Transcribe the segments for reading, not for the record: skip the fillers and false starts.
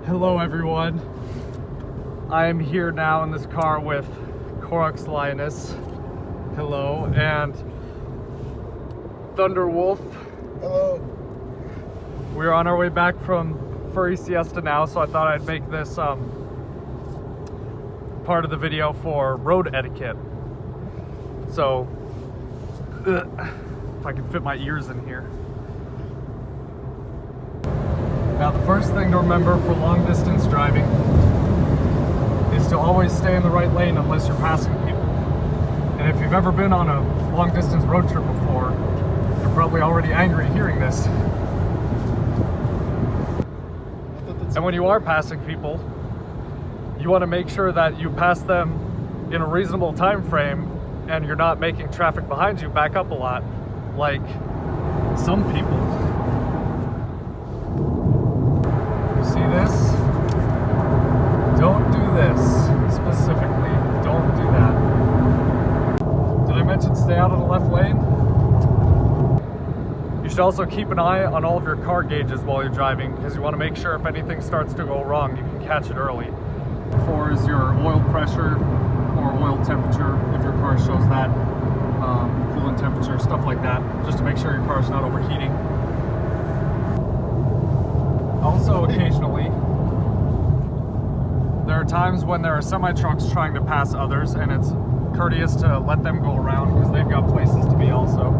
Hello everyone. I am here now in this car with Corax Linus. Hello. And Thunder Wolf. Hello. We're on our way back from Furry Siesta now, so I thought I'd make this part of the video for road etiquette. So, if I can fit my ears in here. Now the first thing to remember for long distance driving is to always stay in the right lane unless you're passing people. And if you've ever been on a long distance road trip before, you're probably already angry hearing this. And when you are passing people, you want to make sure that you pass them in a reasonable time frame and you're not making traffic behind you back up a lot, like some people. See this? Don't do this specifically. Don't do that. Did I mention stay out of the left lane? You should also keep an eye on all of your car gauges while you're driving, because you want to make sure if anything starts to go wrong, you can catch it early. 4 is your oil pressure or oil temperature, if your car shows that, coolant temperature, stuff like that, just to make sure your car's not overheating. Also, occasionally, there are times when there are semi-trucks trying to pass others, and it's courteous to let them go around because they've got places to be also.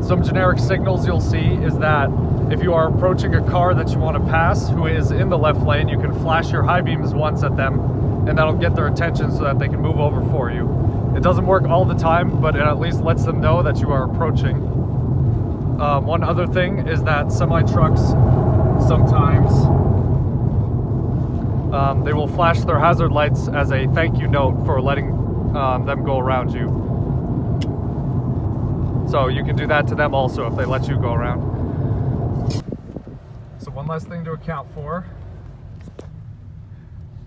Some generic signals you'll see is that if you are approaching a car that you want to pass who is in the left lane, you can flash your high beams once at them, and that'll get their attention so that they can move over for you. It doesn't work all the time, but it at least lets them know that you are approaching. One other thing is that semi-trucks sometimes they will flash their hazard lights as a thank you note for letting them go around you. So you can do that to them also if they let you go around. So one last thing to account for.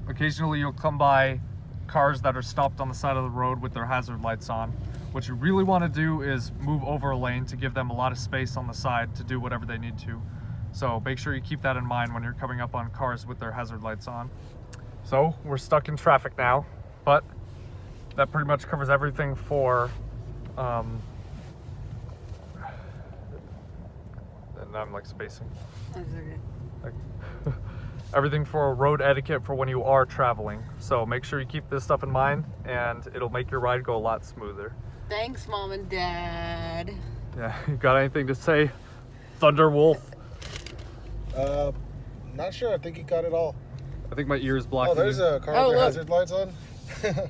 Occasionally you'll come by cars that are stopped on the side of the road with their hazard lights on. What you really want to do is move over a lane to give them a lot of space on the side to do whatever they need to. So make sure you keep that in mind when you're coming up on cars with their hazard lights on. So we're stuck in traffic now, but that pretty much covers everything for and I'm like spacing. That's okay. Like, everything for road etiquette for when you are traveling. So make sure you keep this stuff in mind and it'll make your ride go a lot smoother. Thanks, Mom and Dad. Yeah, you got anything to say, Thunder Wolf? Not sure. I think you got it all. I think my ear's blocking. Oh, there's a car with hazard lights on.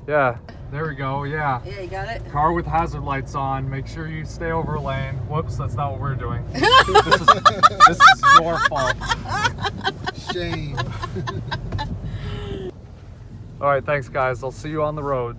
Yeah, there we go. Yeah. Yeah, you got it? Car with hazard lights on. Make sure you stay over a lane. Whoops, that's not what we're doing. This is your fault. Shame. All right, thanks guys. I'll see you on the road.